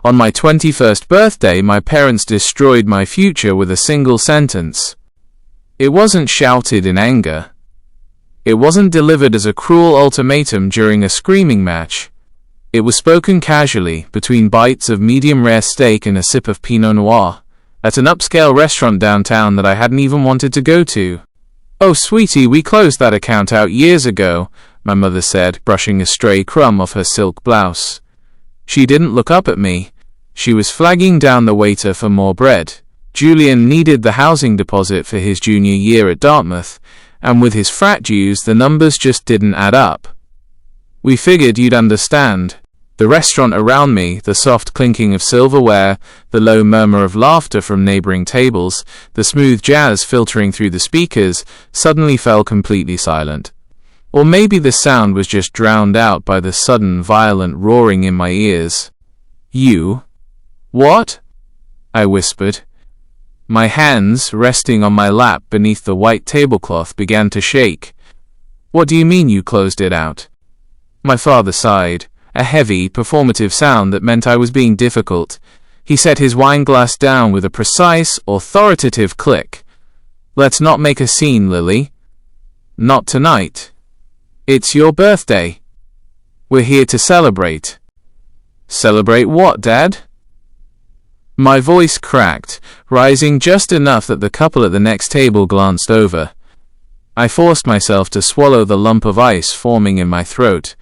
On my 21st birthday, my parents destroyed my future with a single sentence. It wasn't shouted in anger. It wasn't delivered as a cruel ultimatum during a screaming match. It was spoken casually, between bites of medium-rare steak and a sip of Pinot Noir, at an upscale restaurant downtown that I hadn't even wanted to go to. "Oh, sweetie, we closed that account out years ago," my mother said, brushing a stray crumb off her silk blouse. She didn't look up at me. She was flagging down the waiter for more bread. Julian needed the housing deposit for his junior year at Dartmouth, and with his frat dues, the numbers just didn't add up. "We figured you'd understand." The restaurant around me, the soft clinking of silverware, the low murmur of laughter from neighboring tables, the smooth jazz filtering through the speakers, suddenly fell completely silent. Or maybe the sound was just drowned out by the sudden violent roaring in my ears. "You? What?" I whispered. My hands, resting on my lap beneath the white tablecloth, began to shake. "What do you mean you closed it out?" My father sighed, a heavy, performative sound that meant I was being difficult. He set his wine glass down with a precise, authoritative click. "Let's not make a scene, Lily. Not tonight. It's your birthday. We're here to celebrate." "Celebrate what, Dad?" My voice cracked, rising just enough that the couple at the next table glanced over. I forced myself to swallow the lump of ice forming in my throat.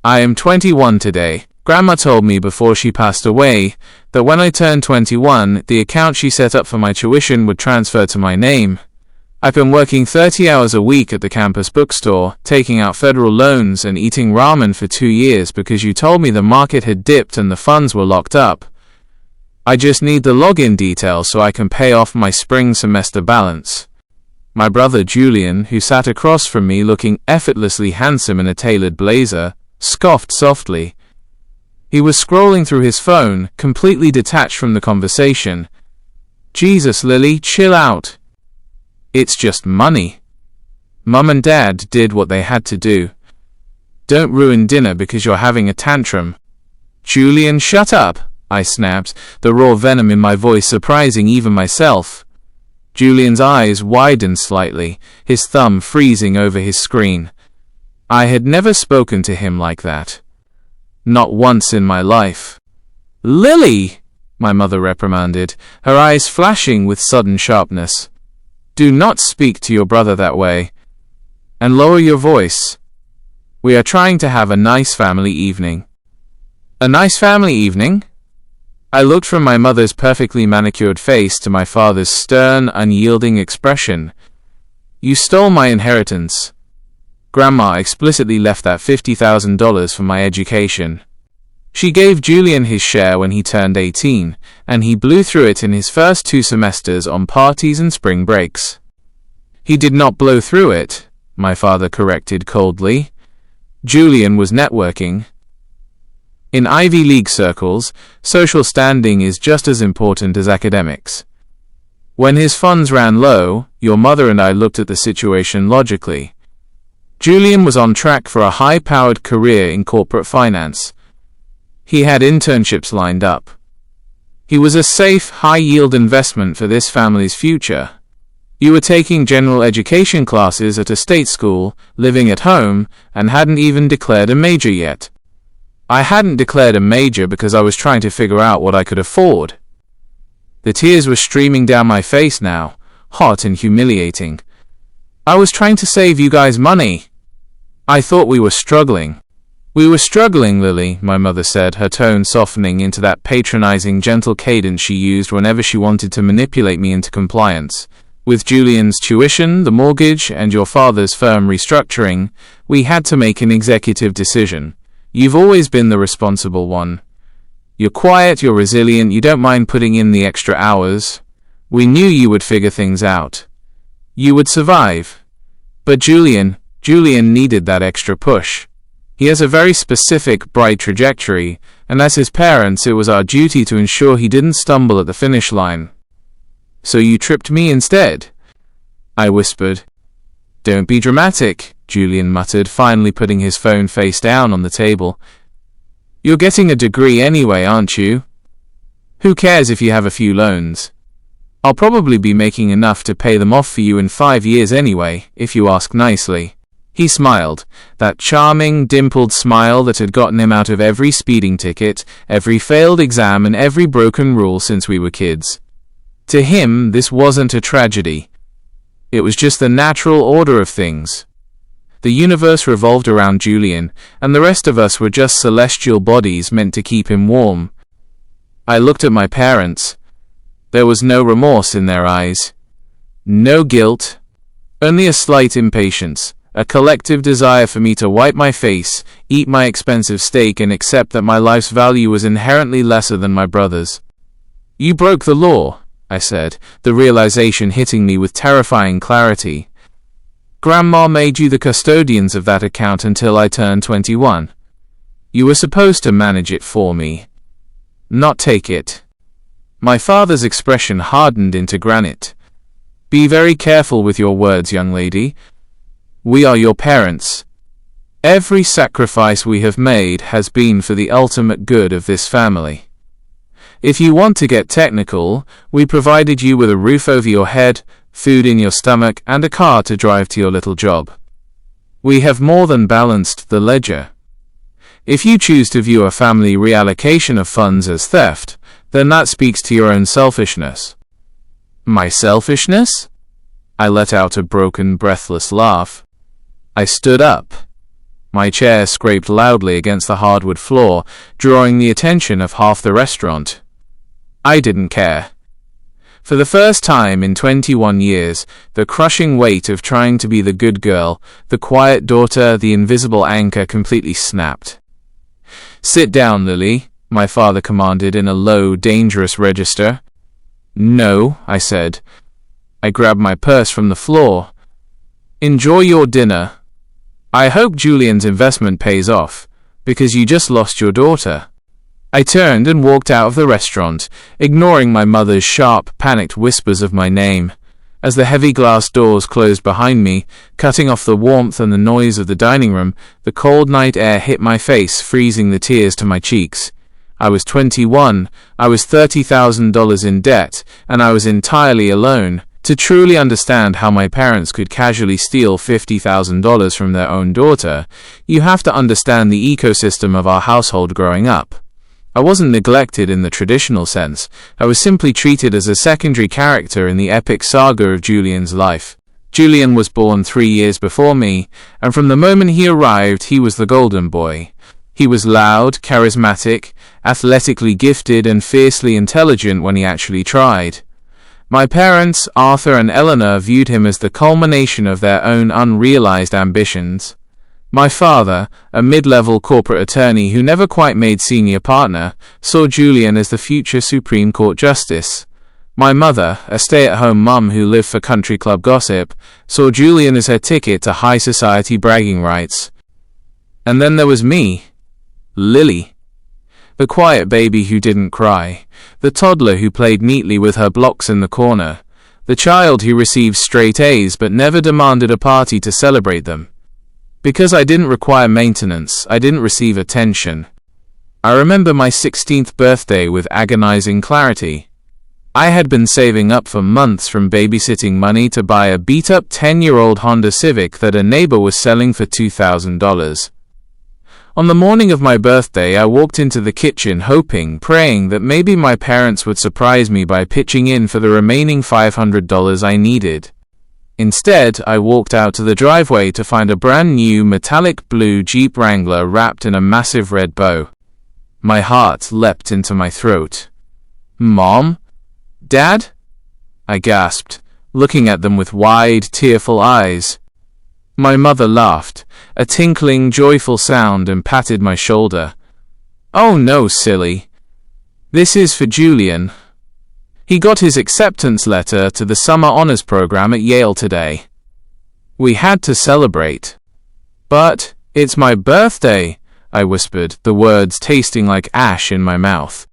"I am 21 today. Grandma told me before she passed away that when I turned 21, the account she set up for my tuition would transfer to my name. I've been working 30 hours a week at the campus bookstore, taking out federal loans and eating ramen for 2 years because you told me the market had dipped and the funds were locked up. I just need the login details so I can pay off my spring semester balance." My brother Julian, who sat across from me looking effortlessly handsome in a tailored blazer, scoffed softly. He was scrolling through his phone, completely detached from the conversation. "Jesus, Lily, chill out. It's just money. Mum and Dad did what they had to do. Don't ruin dinner because you're having a tantrum." "Julian, shut up," I snapped, the raw venom in my voice surprising even myself. Julian's eyes widened slightly, his thumb freezing over his screen. I had never spoken to him like that. Not once in my life. "Lily!" my mother reprimanded, her eyes flashing with sudden sharpness. "Do not speak to your brother that way. And lower your voice. We are trying to have a nice family evening." "A nice family evening?" I looked from my mother's perfectly manicured face to my father's stern, unyielding expression. "You stole my inheritance. Grandma explicitly left that $50,000 for my education. She gave Julian his share when he turned 18, and he blew through it in his first 2 semesters on parties and spring breaks." "He did not blow through it," my father corrected coldly. "Julian was networking. In Ivy League circles, social standing is just as important as academics. When his funds ran low, your mother and I looked at the situation logically. Julian was on track for a high-powered career in corporate finance. He had internships lined up. He was a safe, high-yield investment for this family's future. You were taking general education classes at a state school, living at home, and hadn't even declared a major yet. I hadn't declared a major because I was trying to figure out what I could afford." The tears were streaming down my face now, hot and humiliating. "I was trying to save you guys money. I thought we were struggling." "We were struggling, Lily," my mother said, her tone softening into that patronizing, gentle cadence she used whenever she wanted to manipulate me into compliance. "With Julian's tuition, the mortgage, and your father's firm restructuring, we had to make an executive decision. You've always been the responsible one. You're quiet, you're resilient, you don't mind putting in the extra hours. We knew you would figure things out. You would survive. But Julian needed that extra push. He has a very specific, bright trajectory, and as his parents, it was our duty to ensure he didn't stumble at the finish line. So you tripped me instead," I whispered. "Don't be dramatic," Julian muttered, finally putting his phone face down on the table. You're getting a degree anyway, aren't you? Who cares if you have a few loans? I'll probably be making enough to pay them off for you in 5 years anyway, if you ask nicely. He smiled, that charming, dimpled smile that had gotten him out of every speeding ticket, every failed exam, and every broken rule since we were kids. To him, this wasn't a tragedy. It was just the natural order of things. The universe revolved around Julian, and the rest of us were just celestial bodies meant to keep him warm. I looked at my parents. There was no remorse in their eyes. No guilt. Only a slight impatience. A collective desire for me to wipe my face, eat my expensive steak, and accept that my life's value was inherently lesser than my brother's. You broke the law, I said, the realization hitting me with terrifying clarity. Grandma made you the custodians of that account until I turned 21. You were supposed to manage it for me, not take it. My father's expression hardened into granite. Be very careful with your words, young lady. We are your parents. Every sacrifice we have made has been for the ultimate good of this family. If you want to get technical, we provided you with a roof over your head, food in your stomach, and a car to drive to your little job. We have more than balanced the ledger. If you choose to view a family reallocation of funds as theft, then that speaks to your own selfishness. My selfishness? I let out a broken, breathless laugh. I stood up. My chair scraped loudly against the hardwood floor, drawing the attention of half the restaurant. I didn't care. For the first time in 21 years, the crushing weight of trying to be the good girl, the quiet daughter, the invisible anchor completely snapped. Sit down, Lily, my father commanded in a low, dangerous register. No, I said. I grabbed my purse from the floor. Enjoy your dinner. I hope Julian's investment pays off, because you just lost your daughter. I turned and walked out of the restaurant, ignoring my mother's sharp, panicked whispers of my name. As the heavy glass doors closed behind me, cutting off the warmth and the noise of the dining room, the cold night air hit my face, freezing the tears to my cheeks. I was 21, I was $30,000 in debt, and I was entirely alone. To truly understand how my parents could casually steal $50,000 from their own daughter, you have to understand the ecosystem of our household growing up. I wasn't neglected in the traditional sense. I was simply treated as a secondary character in the epic saga of Julian's life. Julian was born 3 years before me, and from the moment he arrived, he was the golden boy. He was loud, charismatic, athletically gifted, and fiercely intelligent when he actually tried. My parents, Arthur and Eleanor, viewed him as the culmination of their own unrealized ambitions. My father, a mid-level corporate attorney who never quite made senior partner, saw Julian as the future Supreme Court Justice. My mother, a stay-at-home mum who lived for country club gossip, saw Julian as her ticket to high society bragging rights. And then there was me, Lily. The quiet baby who didn't cry, the toddler who played neatly with her blocks in the corner, the child who received straight A's but never demanded a party to celebrate them. Because I didn't require maintenance, I didn't receive attention. I remember my 16th birthday with agonizing clarity. I had been saving up for months from babysitting money to buy a beat-up 10-year-old Honda Civic that a neighbor was selling for $2,000. On the morning of my birthday, I walked into the kitchen hoping, praying that maybe my parents would surprise me by pitching in for the remaining $500 I needed. Instead, I walked out to the driveway to find a brand new metallic blue Jeep Wrangler wrapped in a massive red bow. My heart leapt into my throat. Mom? Dad? I gasped, looking at them with wide, tearful eyes. My mother laughed, a tinkling, joyful sound, and patted my shoulder. Oh no, silly. This is for Julian. He got his acceptance letter to the summer honors program at Yale today. We had to celebrate. But it's my birthday, I whispered, the words tasting like ash in my mouth.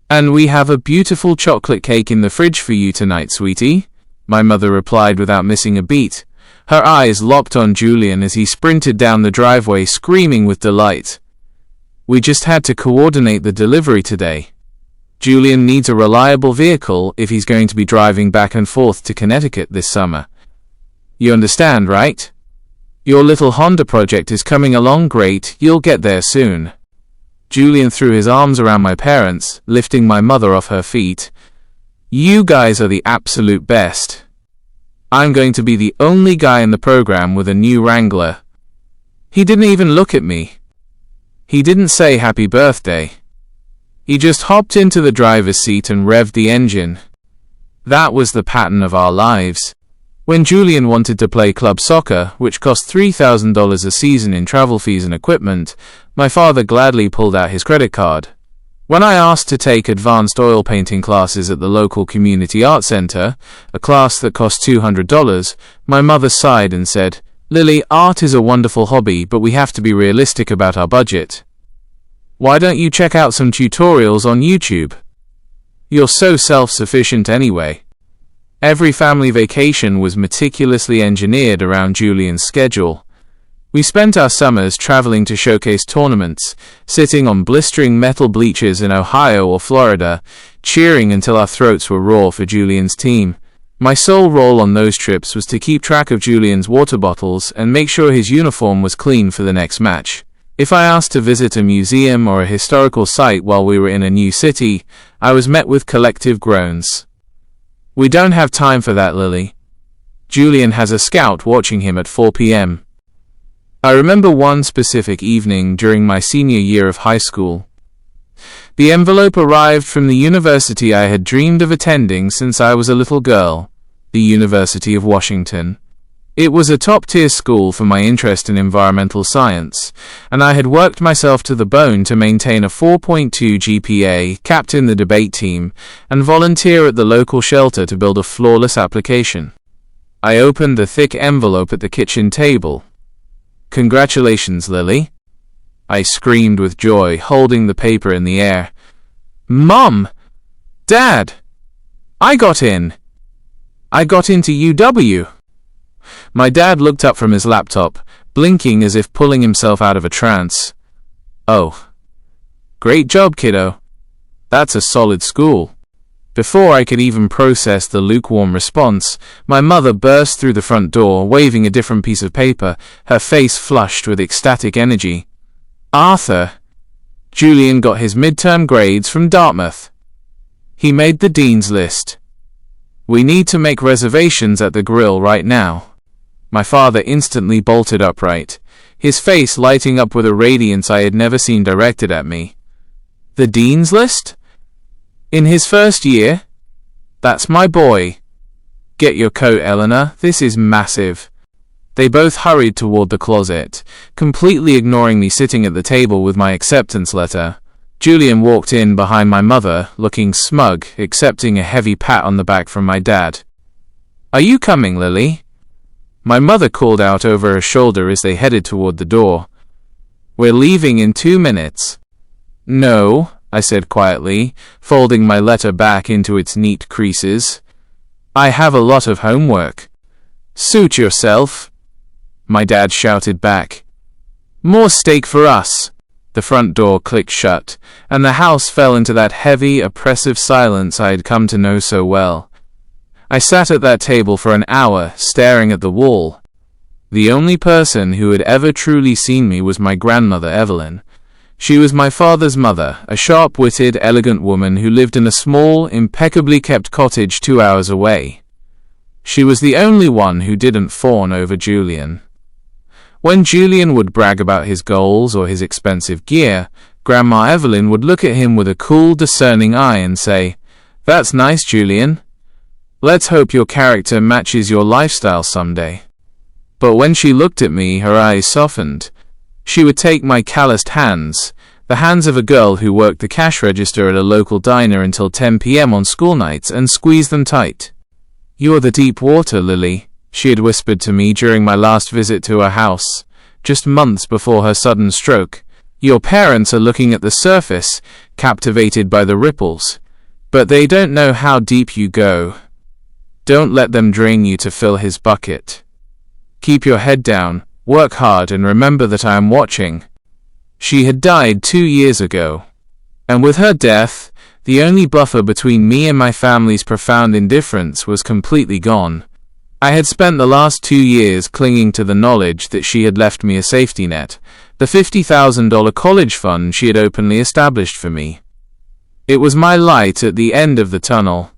And we have a beautiful chocolate cake in the fridge for you tonight, sweetie, my mother replied without missing a beat. Her eyes locked on Julian as he sprinted down the driveway, screaming with delight. We just had to coordinate the delivery today. Julian needs a reliable vehicle if he's going to be driving back and forth to Connecticut this summer. You understand, right? Your little Honda project is coming along great, you'll get there soon. Julian threw his arms around my parents, lifting my mother off her feet. You guys are the absolute best. I'm going to be the only guy in the program with a new Wrangler. He didn't even look at me. He didn't say happy birthday. He just hopped into the driver's seat and revved the engine. That was the pattern of our lives. When Julian wanted to play club soccer, which cost $3,000 a season in travel fees and equipment, my father gladly pulled out his credit card. When I asked to take advanced oil painting classes at the local community art center, a class that cost $200, my mother sighed and said, "Lily, art is a wonderful hobby, but we have to be realistic about our budget. Why don't you check out some tutorials on YouTube? You're so self-sufficient anyway." Every family vacation was meticulously engineered around Julian's schedule. We spent our summers traveling to showcase tournaments, sitting on blistering metal bleachers in Ohio or Florida, cheering until our throats were raw for Julian's team. My sole role on those trips was to keep track of Julian's water bottles and make sure his uniform was clean for the next match. If I asked to visit a museum or a historical site while we were in a new city, I was met with collective groans. "We don't have time for that, Lily. Julian has a scout watching him at 4 p.m. I remember one specific evening during my senior year of high school. The envelope arrived from the university I had dreamed of attending since I was a little girl, the University of Washington. It was a top-tier school for my interest in environmental science, and I had worked myself to the bone to maintain a 4.2 GPA, captain the debate team, and volunteer at the local shelter to build a flawless application. I opened the thick envelope at the kitchen table. "Congratulations, Lily," I screamed with joy, holding the paper in the air. "Mom! Dad! I got in! I got into UW!" My dad looked up from his laptop, blinking as if pulling himself out of a trance. "Oh. Great job, kiddo. That's a solid school." Before I could even process the lukewarm response, my mother burst through the front door, waving a different piece of paper, her face flushed with ecstatic energy. "Arthur, Julian got his midterm grades from Dartmouth. He made the dean's list. We need to make reservations at the grill right now." My father instantly bolted upright, his face lighting up with a radiance I had never seen directed at me. "The dean's list? In his first year? That's my boy. Get your coat, Eleanor, this is massive." They both hurried toward the closet, completely ignoring me sitting at the table with my acceptance letter. Julian walked in behind my mother, looking smug, accepting a heavy pat on the back from my dad. "Are you coming, Lily?" My mother called out over her shoulder as they headed toward the door. "We're leaving in 2 minutes." "No," I said quietly, folding my letter back into its neat creases. "I have a lot of homework." "Suit yourself," my dad shouted back. "More steak for us." The front door clicked shut, and the house fell into that heavy, oppressive silence I had come to know so well. I sat at that table for an hour, staring at the wall. The only person who had ever truly seen me was my grandmother, Evelyn. She was my father's mother, a sharp-witted, elegant woman who lived in a small, impeccably kept cottage 2 hours away. She was the only one who didn't fawn over Julian. When Julian would brag about his goals or his expensive gear, Grandma Evelyn would look at him with a cool, discerning eye and say, "That's nice, Julian. Let's hope your character matches your lifestyle someday." But when she looked at me, her eyes softened. She would take my calloused hands, the hands of a girl who worked the cash register at a local diner until 10 p.m. on school nights, and squeeze them tight. "You're the deep water, Lily," she had whispered to me during my last visit to her house, just months before her sudden stroke. "Your parents are looking at the surface, captivated by the ripples, but they don't know how deep you go. Don't let them drain you to fill his bucket. Keep your head down, work hard, and remember that I am watching." She had died 2 years ago, and with her death, the only buffer between me and my family's profound indifference was completely gone. I had spent the last 2 years clinging to the knowledge that she had left me a safety net, the $50,000 college fund she had openly established for me. It was my light at the end of the tunnel.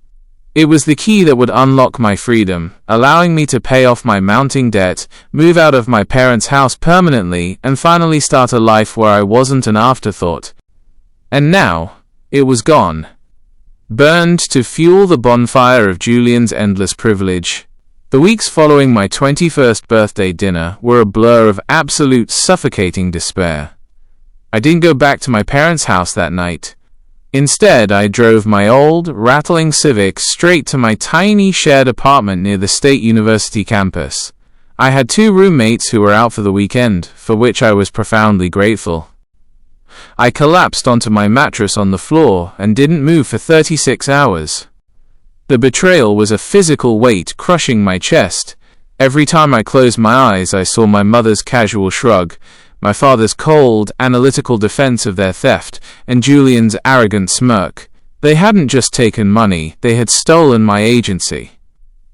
It was the key that would unlock my freedom, allowing me to pay off my mounting debt, move out of my parents' house permanently, and finally start a life where I wasn't an afterthought. And now, it was gone. Burned to fuel the bonfire of Julian's endless privilege. The weeks following my 21st birthday dinner were a blur of absolute suffocating despair. I didn't go back to my parents' house that night. Instead, I drove my old, rattling Civic straight to my tiny shared apartment near the State University campus. I had 2 roommates who were out for the weekend, for which I was profoundly grateful. I collapsed onto my mattress on the floor and didn't move for 36 hours. The betrayal was a physical weight crushing my chest. Every time I closed my eyes, I saw my mother's casual shrug, my father's cold, analytical defense of their theft, and Julian's arrogant smirk. They hadn't just taken money, they had stolen my agency.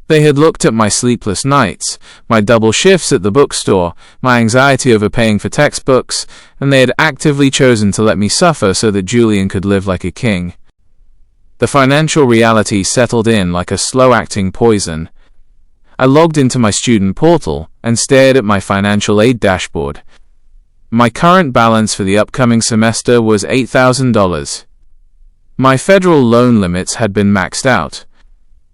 They had looked at my sleepless nights, my double shifts at the bookstore, my anxiety over paying for textbooks, and they had actively chosen to let me suffer so that Julian could live like a king. The financial reality settled in like a slow-acting poison. I logged into my student portal and stared at my financial aid dashboard. My current balance for the upcoming semester was $8,000. My federal loan limits had been maxed out.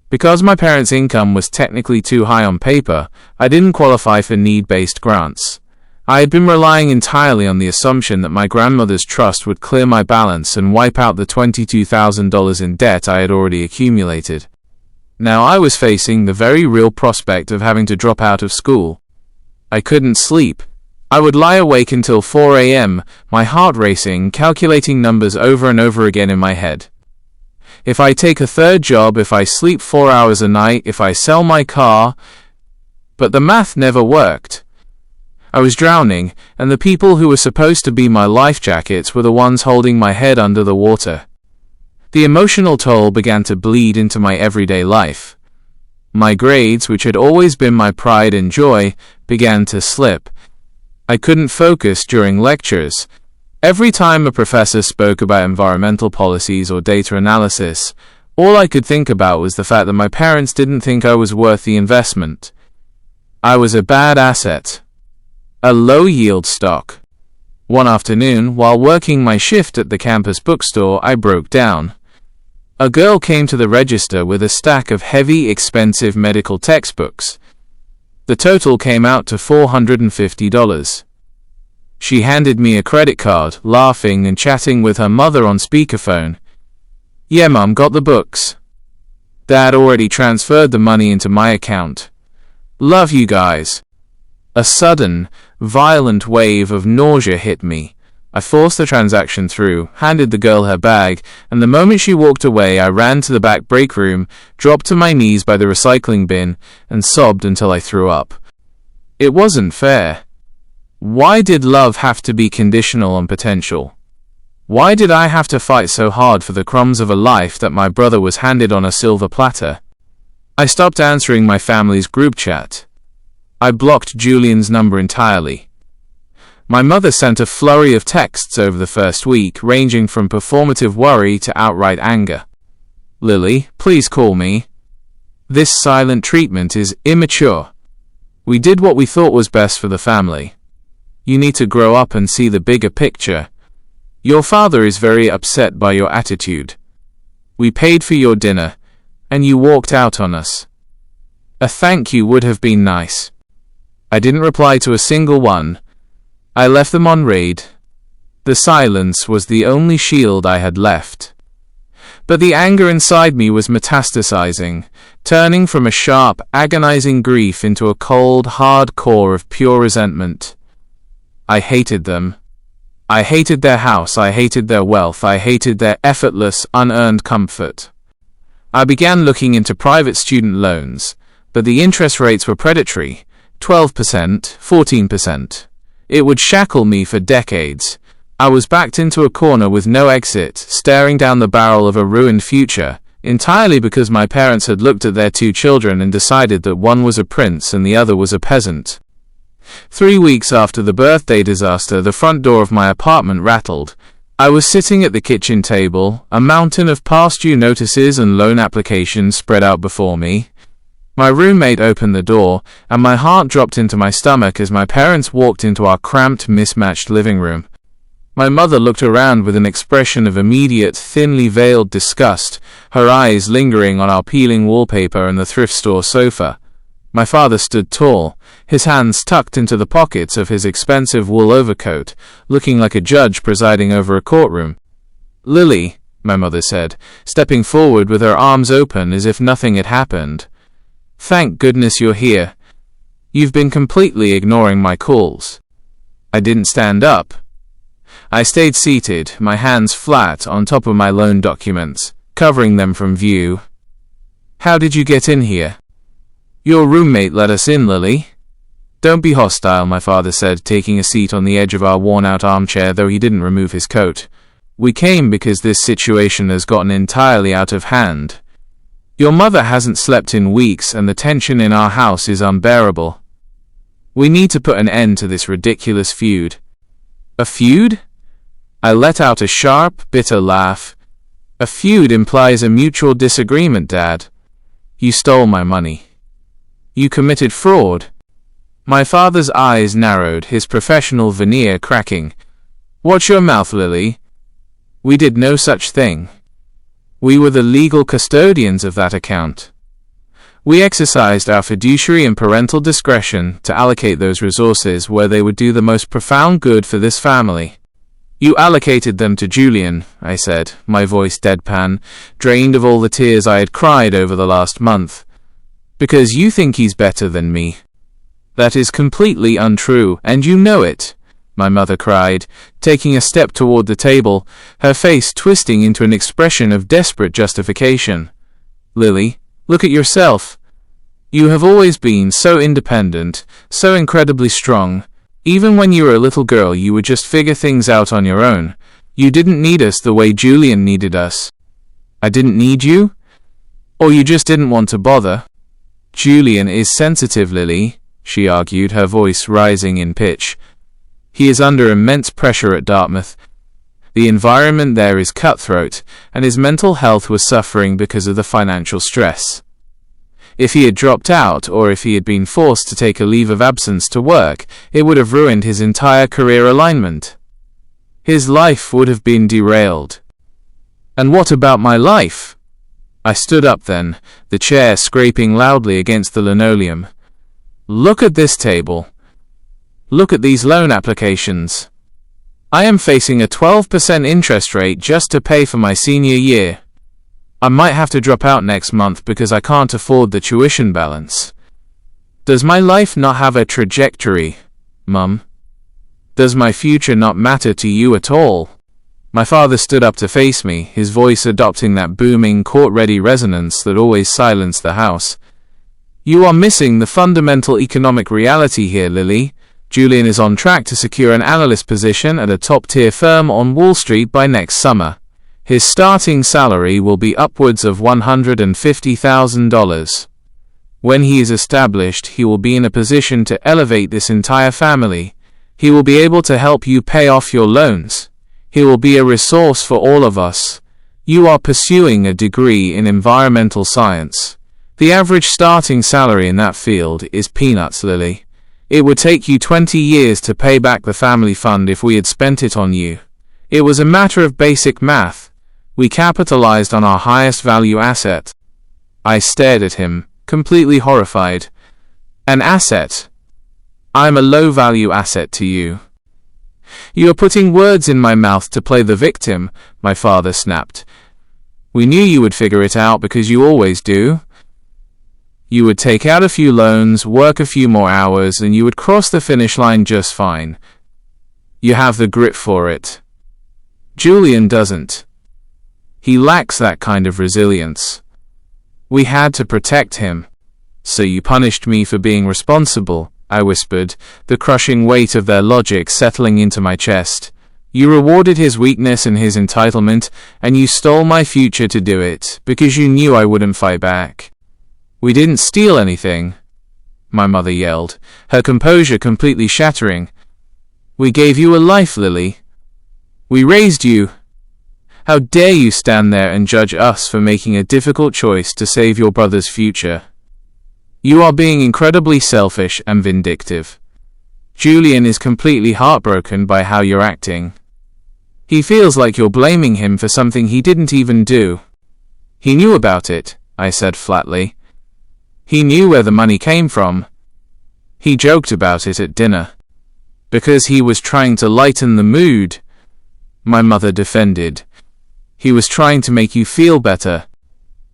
Because my parents' income was technically too high on paper, I didn't qualify for need-based grants. I had been relying entirely on the assumption that my grandmother's trust would clear my balance and wipe out the $22,000 in debt I had already accumulated. Now I was facing the very real prospect of having to drop out of school. I couldn't sleep. I would lie awake until 4 a.m., my heart racing, calculating numbers over and over again in my head. If I take a third job, if I sleep 4 hours a night, if I sell my car... But the math never worked. I was drowning, and the people who were supposed to be my life jackets were the ones holding my head under the water. The emotional toll began to bleed into my everyday life. My grades, which had always been my pride and joy, began to slip. I couldn't focus during lectures. Every time a professor spoke about environmental policies or data analysis, all I could think about was the fact that my parents didn't think I was worth the investment. I was a bad asset. A low-yield stock. One afternoon, while working my shift at the campus bookstore, I broke down. A girl came to the register with a stack of heavy, expensive medical textbooks. The total came out to $450. She handed me a credit card, laughing and chatting with her mother on speakerphone. "Yeah, Mum, got the books. Dad already transferred the money into my account. Love you guys." A sudden, violent wave of nausea hit me. I forced the transaction through, handed the girl her bag, and the moment she walked away, I ran to the back break room, dropped to my knees by the recycling bin, and sobbed until I threw up. It wasn't fair. Why did love have to be conditional on potential? Why did I have to fight so hard for the crumbs of a life that my brother was handed on a silver platter? I stopped answering my family's group chat. I blocked Julian's number entirely. My mother sent a flurry of texts over the first week, ranging from performative worry to outright anger. "Lily, please call me. This silent treatment is immature. We did what we thought was best for the family. You need to grow up and see the bigger picture. Your father is very upset by your attitude. We paid for your dinner, and you walked out on us. A thank you would have been nice." I didn't reply to a single one. I left them on read. The silence was the only shield I had left. But the anger inside me was metastasizing, turning from a sharp, agonizing grief into a cold, hard core of pure resentment. I hated them. I hated their house, I hated their wealth, I hated their effortless, unearned comfort. I began looking into private student loans, but the interest rates were predatory, 12%, 14%. It would shackle me for decades. I was backed into a corner with no exit, staring down the barrel of a ruined future, entirely because my parents had looked at their 2 children and decided that one was a prince and the other was a peasant. 3 weeks after the birthday disaster, the front door of my apartment rattled. I was sitting at the kitchen table, a mountain of past due notices and loan applications spread out before me. My roommate opened the door, and my heart dropped into my stomach as my parents walked into our cramped, mismatched living room. My mother looked around with an expression of immediate, thinly veiled disgust, her eyes lingering on our peeling wallpaper and the thrift store sofa. My father stood tall, his hands tucked into the pockets of his expensive wool overcoat, looking like a judge presiding over a courtroom. "Lily," my mother said, stepping forward with her arms open as if nothing had happened. "Thank goodness you're here. You've been completely ignoring my calls." I didn't stand up. I stayed seated, my hands flat on top of my loan documents, covering them from view. "How did you get in here?" "Your roommate let us in, Lily." "Don't be hostile," my father said, taking a seat on the edge of our worn-out armchair, though he didn't remove his coat. "We came because this situation has gotten entirely out of hand. Your mother hasn't slept in weeks and the tension in our house is unbearable. We need to put an end to this ridiculous feud." "A feud?" I let out a sharp, bitter laugh. "A feud implies a mutual disagreement, Dad. You stole my money. You committed fraud." My father's eyes narrowed, his professional veneer cracking. "Watch your mouth, Lily. We did no such thing. We were the legal custodians of that account. We exercised our fiduciary and parental discretion to allocate those resources where they would do the most profound good for this family." "You allocated them to Julian," I said, my voice deadpan, drained of all the tears I had cried over the last month. "Because you think he's better than me." "That is completely untrue, and you know it," my mother cried, taking a step toward the table, her face twisting into an expression of desperate justification. "Lily, look at yourself. You have always been so independent, so incredibly strong. Even when you were a little girl, you would just figure things out on your own. You didn't need us the way Julian needed us." "I didn't need you? Or you just didn't want to bother?" "Julian is sensitive, Lily," she argued, her voice rising in pitch. "He is under immense pressure at Dartmouth. The environment there is cutthroat, and his mental health was suffering because of the financial stress. If he had dropped out, or if he had been forced to take a leave of absence to work, it would have ruined his entire career alignment. His life would have been derailed." "And what about my life?" I stood up then, the chair scraping loudly against the linoleum. "Look at this table. Look at these loan applications. I am facing a 12% interest rate just to pay for my senior year. I might have to drop out next month because I can't afford the tuition balance. Does my life not have a trajectory, Mum? Does my future not matter to you at all?" My father stood up to face me, his voice adopting that booming, court-ready resonance that always silenced the house. "You are missing the fundamental economic reality here, Lily. Julian is on track to secure an analyst position at a top-tier firm on Wall Street by next summer. His starting salary will be upwards of $150,000. When he is established, he will be in a position to elevate this entire family. He will be able to help you pay off your loans. He will be a resource for all of us. You are pursuing a degree in environmental science. The average starting salary in that field is peanuts, Lily. It would take you 20 years to pay back the family fund if we had spent it on you. It was a matter of basic math. We capitalized on our highest value asset." I stared at him, completely horrified. "An asset? I'm a low-value asset to you." "You are putting words in my mouth to play the victim," my father snapped. "We knew you would figure it out because you always do. You would take out a few loans, work a few more hours, and you would cross the finish line just fine. You have the grit for it. Julian doesn't. He lacks that kind of resilience. We had to protect him." "So you punished me for being responsible," I whispered, the crushing weight of their logic settling into my chest. You rewarded his weakness and his entitlement, and you stole my future to do it, because you knew I wouldn't fight back. We didn't steal anything, my mother yelled, her composure completely shattering. We gave you a life, Lily. We raised you. How dare you stand there and judge us for making a difficult choice to save your brother's future? You are being incredibly selfish and vindictive. Julian is completely heartbroken by how you're acting. He feels like you're blaming him for something he didn't even do. He knew about it, I said flatly. He knew where the money came from. He joked about it at dinner. Because he was trying to lighten the mood, my mother defended. He was trying to make you feel better.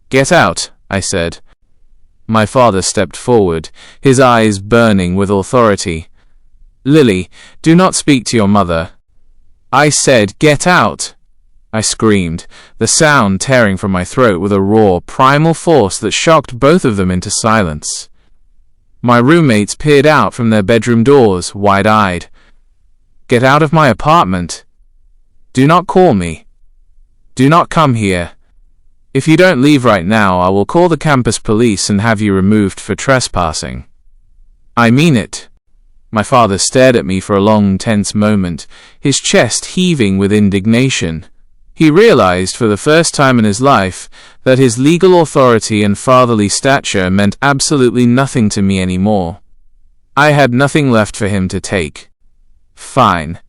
Get out, I said. My father stepped forward, his eyes burning with authority. Lily, do not speak to your mother. I said, get out! I screamed, the sound tearing from my throat with a raw, primal force that shocked both of them into silence. My roommates peered out from their bedroom doors, wide-eyed. Get out of my apartment. Do not call me. Do not come here. If you don't leave right now, I will call the campus police and have you removed for trespassing. I mean it. My father stared at me for a long, tense moment, his chest heaving with indignation. He realized for the first time in his life that his legal authority and fatherly stature meant absolutely nothing to me anymore. I had nothing left for him to take. Fine,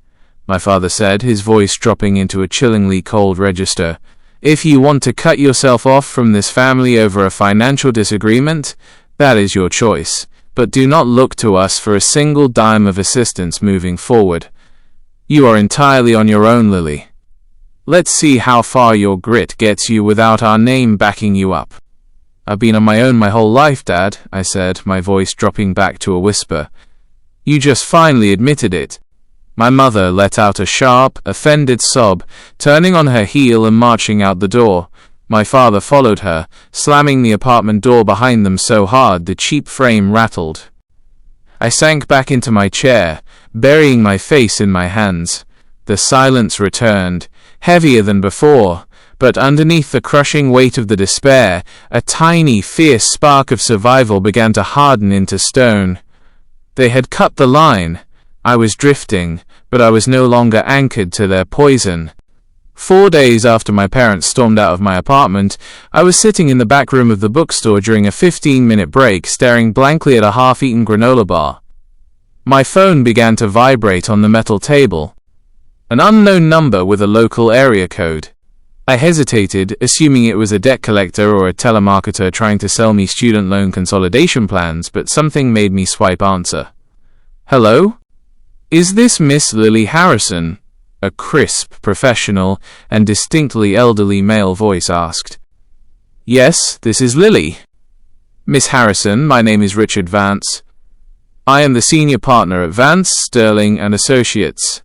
my father said, his voice dropping into a chillingly cold register. If you want to cut yourself off from this family over a financial disagreement, that is your choice. But do not look to us for a single dime of assistance moving forward. You are entirely on your own, Lily. Let's see how far your grit gets you without our name backing you up. I've been on my own my whole life, Dad, I said, my voice dropping back to a whisper. You just finally admitted it. My mother let out a sharp, offended sob, turning on her heel and marching out the door. My father followed her, slamming the apartment door behind them so hard the cheap frame rattled. I sank back into my chair, burying my face in my hands. The silence returned, heavier than before, but underneath the crushing weight of the despair, a tiny, fierce spark of survival began to harden into stone. They had cut the line. I was drifting, but I was no longer anchored to their poison. 4 days after my parents stormed out of my apartment, I was sitting in the back room of the bookstore during a 15-minute break, staring blankly at a half-eaten granola bar. My phone began to vibrate on the metal table. An unknown number with a local area code. I hesitated, assuming it was a debt collector or a telemarketer trying to sell me student loan consolidation plans, but something made me swipe answer. Hello? Is this Miss Lily Harrison? A crisp, professional, and distinctly elderly male voice asked. Yes, this is Lily. Miss Harrison, my name is Richard Vance. I am the senior partner at Vance, Sterling and Associates.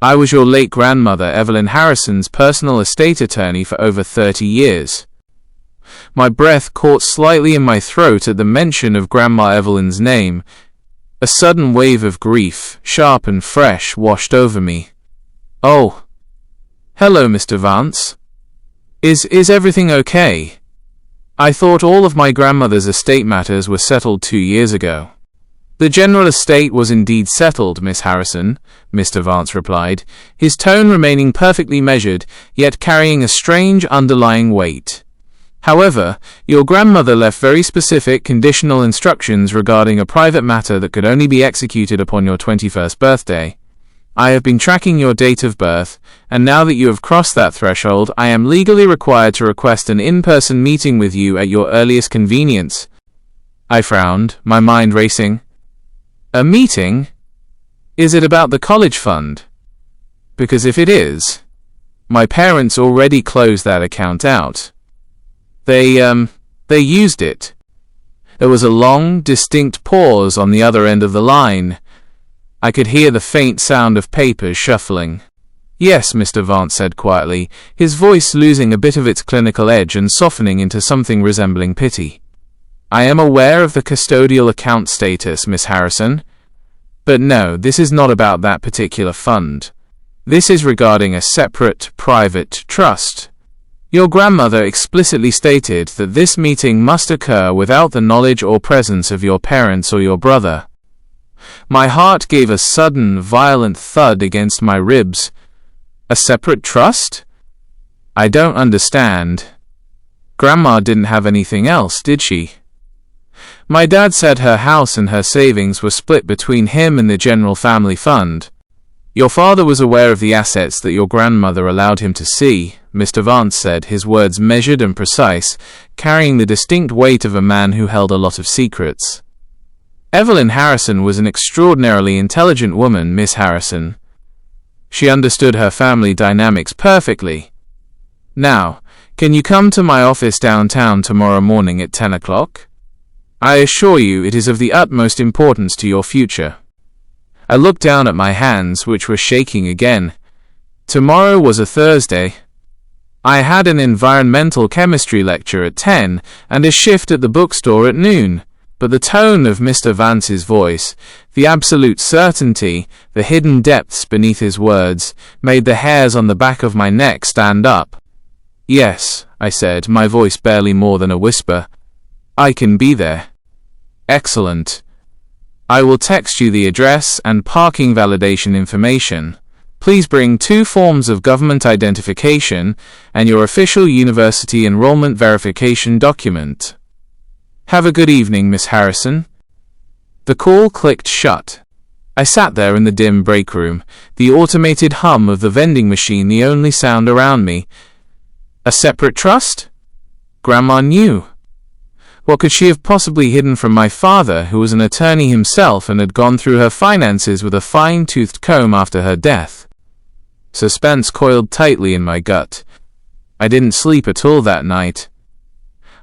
I was your late grandmother Evelyn Harrison's personal estate attorney for over 30 years. My breath caught slightly in my throat at the mention of Grandma Evelyn's name. A sudden wave of grief, sharp and fresh, washed over me. Oh. Hello, Mr. Vance. Is everything okay? I thought all of my grandmother's estate matters were settled 2 years ago. The general estate was indeed settled, Miss Harrison, Mr. Vance replied, his tone remaining perfectly measured, yet carrying a strange underlying weight. However, your grandmother left very specific conditional instructions regarding a private matter that could only be executed upon your 21st birthday. I have been tracking your date of birth, and now that you have crossed that threshold, I am legally required to request an in-person meeting with you at your earliest convenience. I frowned, my mind racing. A meeting? Is it about the college fund? Because if it is, my parents already closed that account out. They used it. There was a long, distinct pause on the other end of the line. I could hear the faint sound of papers shuffling. Yes, Mr. Vance said quietly, his voice losing a bit of its clinical edge and softening into something resembling pity. I am aware of the custodial account status, Miss Harrison. But no, this is not about that particular fund. This is regarding a separate, private trust. Your grandmother explicitly stated that this meeting must occur without the knowledge or presence of your parents or your brother. My heart gave a sudden, violent thud against my ribs. A separate trust? I don't understand. Grandma didn't have anything else, did she? My dad said her house and her savings were split between him and the general family fund. Your father was aware of the assets that your grandmother allowed him to see, Mr. Vance said, his words measured and precise, carrying the distinct weight of a man who held a lot of secrets. Evelyn Harrison was an extraordinarily intelligent woman, Miss Harrison. She understood her family dynamics perfectly. Now, can you come to my office downtown tomorrow morning at 10 o'clock? I assure you it is of the utmost importance to your future. I looked down at my hands, which were shaking again. Tomorrow was a Thursday. I had an environmental chemistry lecture at 10 and a shift at the bookstore at noon, but the tone of Mr. Vance's voice, the absolute certainty, the hidden depths beneath his words, made the hairs on the back of my neck stand up. Yes, I said, my voice barely more than a whisper. I can be there. Excellent. I will text you the address and parking validation information. Please bring 2 forms of government identification and your official university enrollment verification document. Have a good evening, Miss Harrison. The call clicked shut. I sat there in the dim break room, the automated hum of the vending machine the only sound around me. A separate trust? Grandma knew. What could she have possibly hidden from my father, who was an attorney himself and had gone through her finances with a fine-toothed comb after her death? Suspense coiled tightly in my gut. I didn't sleep at all that night.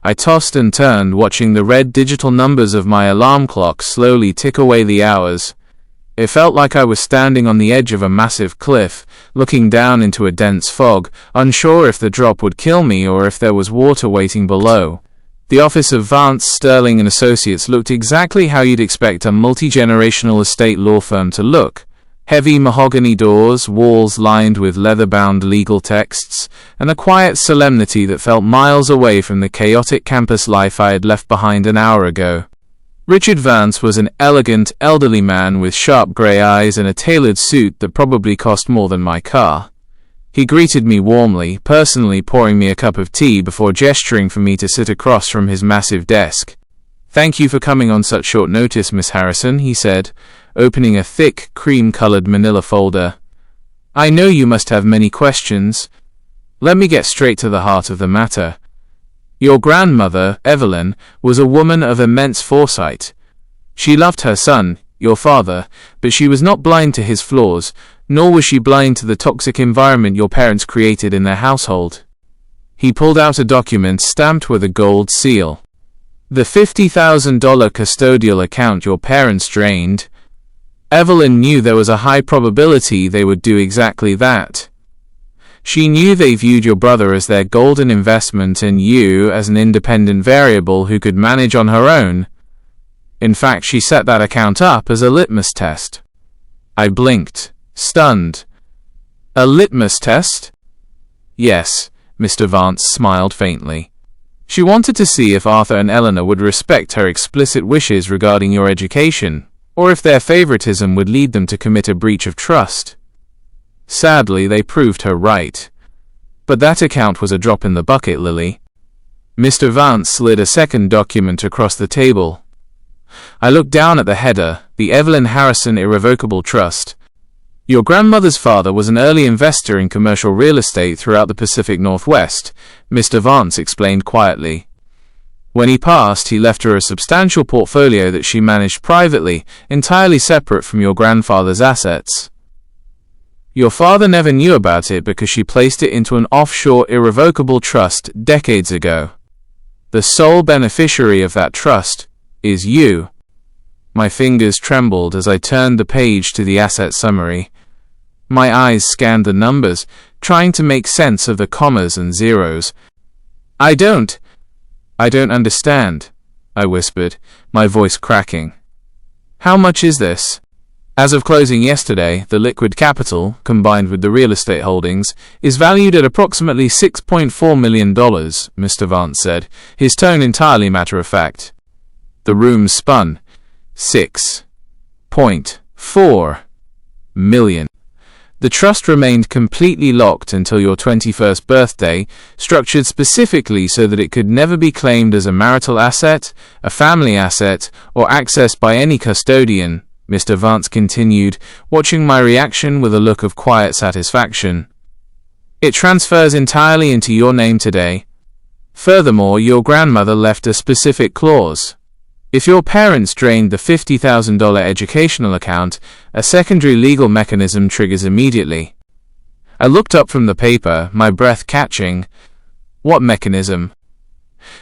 I tossed and turned, watching the red digital numbers of my alarm clock slowly tick away the hours. It felt like I was standing on the edge of a massive cliff, looking down into a dense fog, unsure if the drop would kill me or if there was water waiting below. The office of Vance, Sterling & Associates looked exactly how you'd expect a multi-generational estate law firm to look. Heavy mahogany doors, walls lined with leather-bound legal texts, and a quiet solemnity that felt miles away from the chaotic campus life I had left behind an hour ago. Richard Vance was an elegant, elderly man with sharp grey eyes and a tailored suit that probably cost more than my car. He greeted me warmly, personally pouring me a cup of tea before gesturing for me to sit across from his massive desk. Thank you for coming on such short notice, Miss Harrison, he said, opening a thick, cream-colored manila folder. I know you must have many questions. Let me get straight to the heart of the matter. Your grandmother, Evelyn, was a woman of immense foresight. She loved her son, your father, but she was not blind to his flaws, nor was she blind to the toxic environment your parents created in their household. He pulled out a document stamped with a gold seal. The $50,000 custodial account your parents drained. Evelyn knew there was a high probability they would do exactly that. She knew they viewed your brother as their golden investment and you as an independent variable who could manage on her own. In fact, she set that account up as a litmus test. I blinked, stunned. A litmus test? Yes, Mr. Vance smiled faintly. She wanted to see if Arthur and Eleanor would respect her explicit wishes regarding your education, or if their favoritism would lead them to commit a breach of trust. Sadly, they proved her right. But that account was a drop in the bucket, Lily. Mr. Vance slid a second document across the table. I looked down at the header, the Evelyn Harrison Irrevocable Trust. Your grandmother's father was an early investor in commercial real estate throughout the Pacific Northwest, Mr. Vance explained quietly. When he passed, he left her a substantial portfolio that she managed privately, entirely separate from your grandfather's assets. Your father never knew about it because she placed it into an offshore irrevocable trust decades ago. The sole beneficiary of that trust is you. My fingers trembled as I turned the page to the asset summary. My eyes scanned the numbers, trying to make sense of the commas and zeros. I don't understand, I whispered, my voice cracking. How much is this? As of closing yesterday, the liquid capital, combined with the real estate holdings, is valued at approximately $6.4 million, Mr. Vance said, his tone entirely matter-of-fact. The room spun. $6.4 million. The trust remained completely locked until your 21st birthday, structured specifically so that it could never be claimed as a marital asset, a family asset, or accessed by any custodian, Mr. Vance continued, watching my reaction with a look of quiet satisfaction. It transfers entirely into your name today. Furthermore, your grandmother left a specific clause. If your parents drained the $50,000 educational account, a secondary legal mechanism triggers immediately. I looked up from the paper, my breath catching. What mechanism?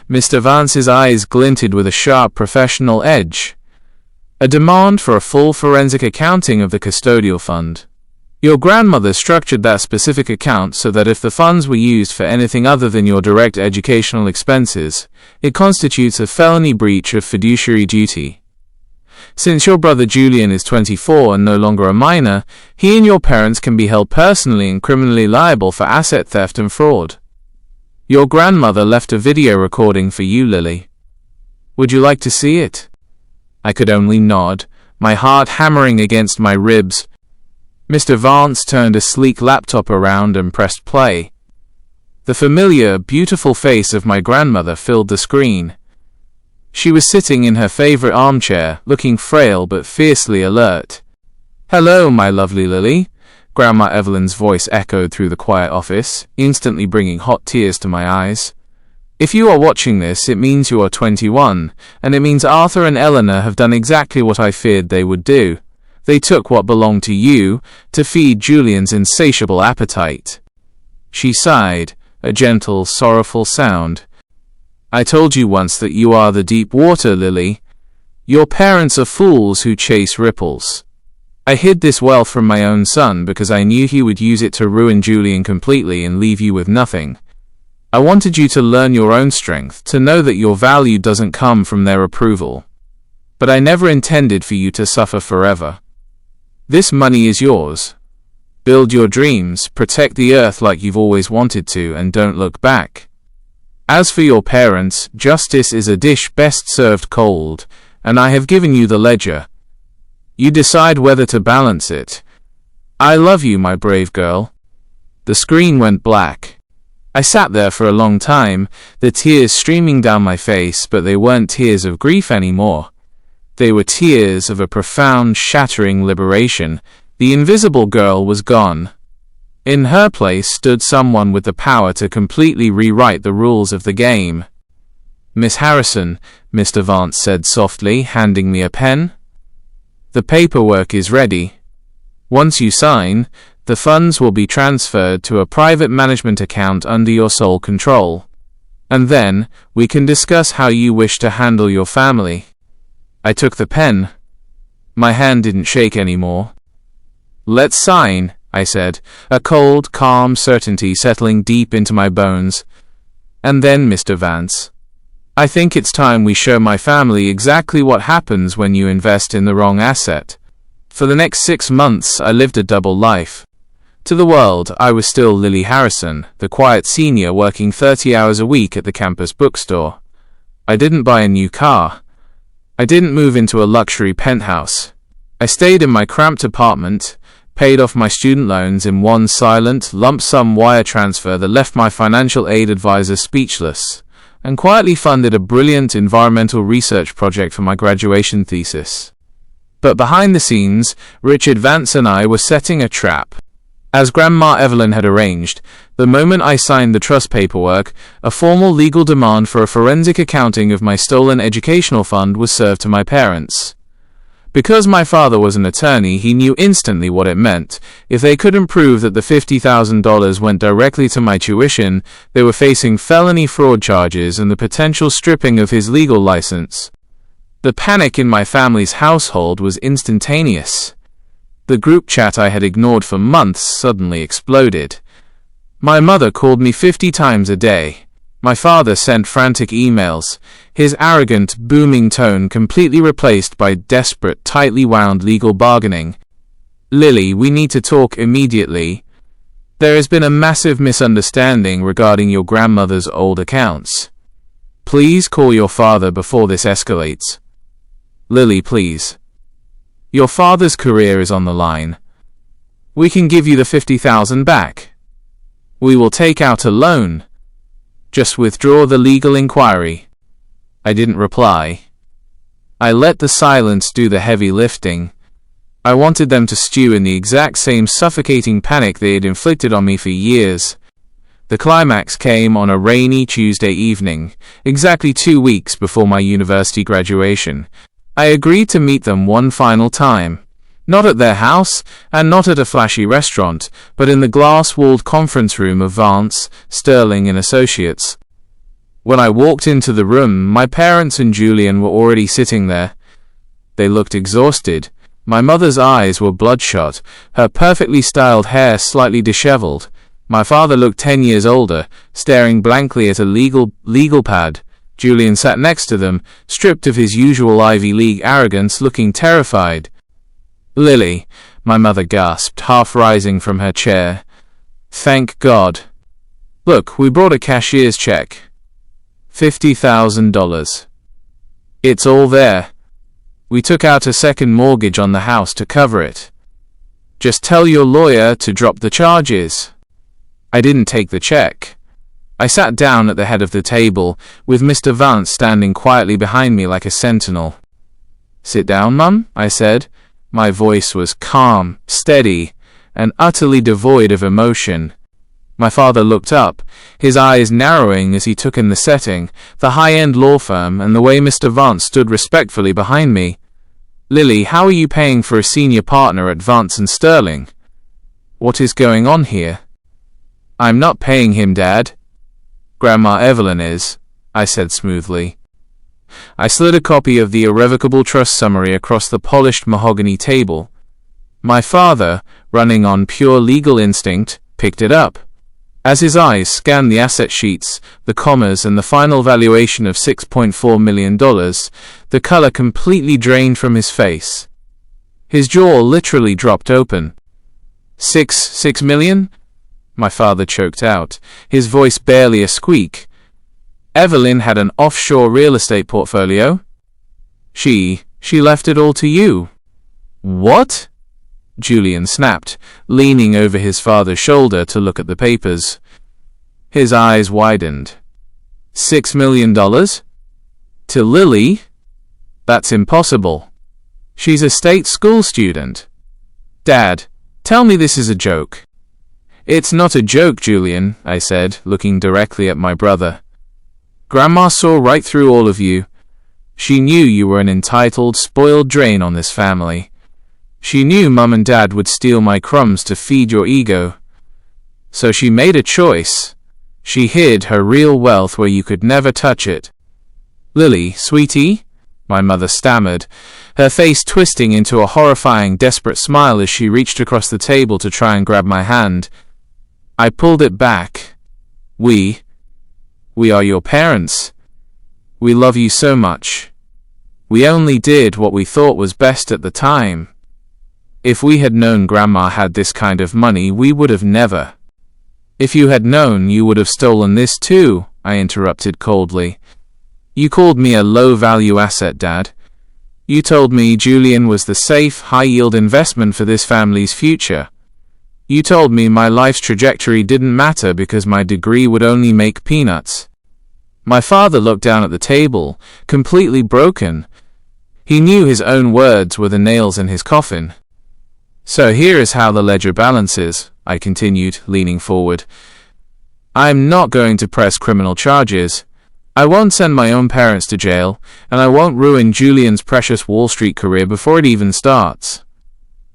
Mr. Vance's eyes glinted with a sharp professional edge. A demand for a full forensic accounting of the custodial fund. Your grandmother structured that specific account so that if the funds were used for anything other than your direct educational expenses, it constitutes a felony breach of fiduciary duty. Since your brother Julian is 24 and no longer a minor, he and your parents can be held personally and criminally liable for asset theft and fraud. Your grandmother left a video recording for you, Lily. Would you like to see it? I could only nod, my heart hammering against my ribs. Mr. Vance turned a sleek laptop around and pressed play. The familiar, beautiful face of my grandmother filled the screen. She was sitting in her favorite armchair, looking frail but fiercely alert. "Hello, my lovely Lily," Grandma Evelyn's voice echoed through the quiet office, instantly bringing hot tears to my eyes. "If you are watching this, it means you are 21, and it means Arthur and Eleanor have done exactly what I feared they would do. They took what belonged to you to feed Julian's insatiable appetite." She sighed, a gentle, sorrowful sound. "I told you once that you are the deep water, Lily. Your parents are fools who chase ripples. I hid this wealth from my own son because I knew he would use it to ruin Julian completely and leave you with nothing. I wanted you to learn your own strength, to know that your value doesn't come from their approval. But I never intended for you to suffer forever. This money is yours. Build your dreams, protect the earth like you've always wanted to, and don't look back. As for your parents, justice is a dish best served cold, and I have given you the ledger. You decide whether to balance it. I love you, my brave girl." The screen went black. I sat there for a long time, the tears streaming down my face, but they weren't tears of grief anymore. They were tears of a profound, shattering liberation. The invisible girl was gone. In her place stood someone with the power to completely rewrite the rules of the game. "Miss Harrison," Mr. Vance said softly, handing me a pen. "The paperwork is ready. Once you sign, the funds will be transferred to a private management account under your sole control. And then, we can discuss how you wish to handle your family." I took the pen. My hand didn't shake anymore. "Let's sign," I said, a cold, calm certainty settling deep into my bones. "And then, Mr. Vance, I think it's time we show my family exactly what happens when you invest in the wrong asset." For the next 6 months, I lived a double life. To the world, I was still Lily Harrison, the quiet senior working 30 hours a week at the campus bookstore. I didn't buy a new car. I didn't move into a luxury penthouse. I stayed in my cramped apartment, paid off my student loans in one silent, lump sum wire transfer that left my financial aid advisor speechless, and quietly funded a brilliant environmental research project for my graduation thesis. But behind the scenes, Richard Vance and I were setting a trap. As Grandma Evelyn had arranged, the moment I signed the trust paperwork, a formal legal demand for a forensic accounting of my stolen educational fund was served to my parents. Because my father was an attorney, he knew instantly what it meant. If they couldn't prove that the $50,000 went directly to my tuition, they were facing felony fraud charges and the potential stripping of his legal license. The panic in my family's household was instantaneous. The group chat I had ignored for months suddenly exploded. My mother called me 50 times a day. My father sent frantic emails, his arrogant, booming tone completely replaced by desperate, tightly wound legal bargaining. Lily, we need to talk immediately. There has been a massive misunderstanding regarding your grandmother's old accounts. Please call your father before this escalates. Lily, please. Your father's career is on the line. We can give you the $50,000 back. We will take out a loan. Just withdraw the legal inquiry. I didn't reply. I let the silence do the heavy lifting. I wanted them to stew in the exact same suffocating panic they had inflicted on me for years. The climax came on a rainy Tuesday evening, exactly 2 weeks before my university graduation. I agreed to meet them one final time. Not at their house, and not at a flashy restaurant, but in the glass-walled conference room of Vance, Sterling and Associates. When I walked into the room, my parents and Julian were already sitting there. They looked exhausted. My mother's eyes were bloodshot, her perfectly styled hair slightly disheveled. My father looked 10 years older, staring blankly at a legal pad. Julian sat next to them, stripped of his usual Ivy League arrogance, looking terrified. Lily, my mother gasped, half rising from her chair. Thank God. Look, we brought a cashier's check. $50,000. It's all there. We took out a second mortgage on the house to cover it. Just tell your lawyer to drop the charges. I didn't take the check. I sat down at the head of the table, with Mr. Vance standing quietly behind me like a sentinel. Sit down, Mum, I said. My voice was calm, steady, and utterly devoid of emotion. My father looked up, his eyes narrowing as he took in the setting, the high-end law firm, and the way Mr. Vance stood respectfully behind me. Lily, how are you paying for a senior partner at Vance and Sterling? What is going on here? I'm not paying him, Dad. Grandma Evelyn is, I said smoothly. I slid a copy of the irrevocable trust summary across the polished mahogany table. My father, running on pure legal instinct, picked it up. As his eyes scanned the asset sheets, the commas, and the final valuation of $6.4 million, the color completely drained from his face. His jaw literally dropped open. $6 million? My father choked out, his voice barely a squeak. Evelyn had an offshore real estate portfolio. She left it all to you. What? Julian snapped, leaning over his father's shoulder to look at the papers. His eyes widened. $6 million? To Lily? That's impossible. She's a state school student. Dad, tell me this is a joke. It's not a joke, Julian, I said, looking directly at my brother. Grandma saw right through all of you. She knew you were an entitled, spoiled drain on this family. She knew Mum and Dad would steal my crumbs to feed your ego. So she made a choice. She hid her real wealth where you could never touch it. Lily, sweetie, my mother stammered, her face twisting into a horrifying, desperate smile as she reached across the table to try and grab my hand. I pulled it back. We are your parents. We love you so much. We only did what we thought was best at the time. If we had known Grandma had this kind of money, we would have never. If you had known, you would have stolen this too, I interrupted coldly. You called me a low-value asset, Dad. You told me Julian was the safe, high-yield investment for this family's future. You told me my life's trajectory didn't matter because my degree would only make peanuts. My father looked down at the table, completely broken. He knew his own words were the nails in his coffin. So here is how the ledger balances, I continued, leaning forward. I'm not going to press criminal charges. I won't send my own parents to jail, and I won't ruin Julian's precious Wall Street career before it even starts.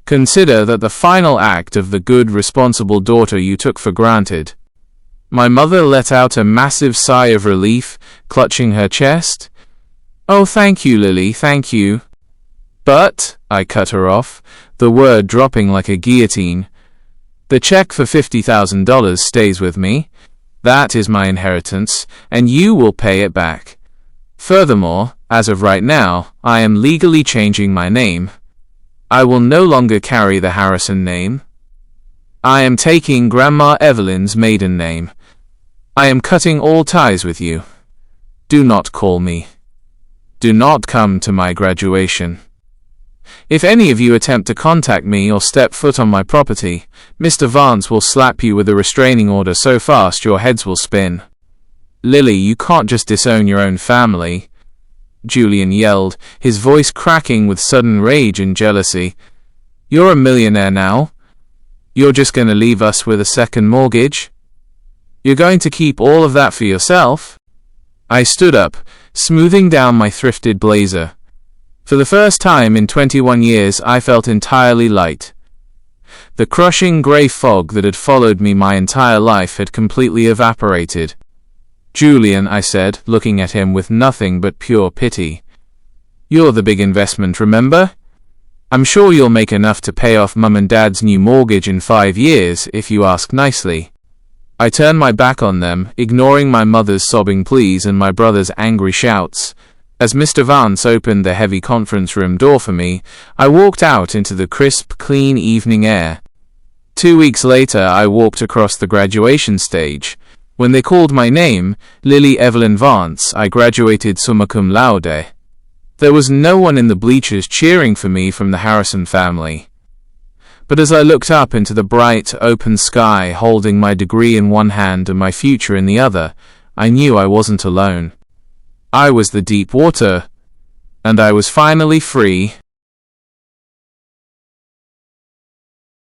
Consider that the final act of the good, responsible daughter you took for granted. My mother let out a massive sigh of relief, clutching her chest. Oh, thank you, Lily, thank you. But, I cut her off, the word dropping like a guillotine. The check for $50,000 stays with me. That is my inheritance, and you will pay it back. Furthermore, as of right now, I am legally changing my name. I will no longer carry the Harrison name. I am taking Grandma Evelyn's maiden name. I am cutting all ties with you. Do not call me. Do not come to my graduation. If any of you attempt to contact me or step foot on my property, Mr. Vance will slap you with a restraining order so fast your heads will spin. Lily, you can't just disown your own family, Julian yelled, his voice cracking with sudden rage and jealousy. You're a millionaire now. You're just going to leave us with a second mortgage? You're going to keep all of that for yourself? I stood up, smoothing down my thrifted blazer. For the first time in 21 years, I felt entirely light. The crushing grey fog that had followed me my entire life had completely evaporated. Julian, I said, looking at him with nothing but pure pity. You're the big investment, remember? I'm sure you'll make enough to pay off Mum and Dad's new mortgage in 5 years, if you ask nicely. I turned my back on them, ignoring my mother's sobbing pleas and my brother's angry shouts. As Mr. Vance opened the heavy conference room door for me, I walked out into the crisp, clean evening air. 2 weeks later, I walked across the graduation stage. When they called my name, Lily Evelyn Vance, I graduated summa cum laude. There was no one in the bleachers cheering for me from the Harrison family. But as I looked up into the bright, open sky, holding my degree in one hand and my future in the other, I knew I wasn't alone. I was the deep water, and I was finally free.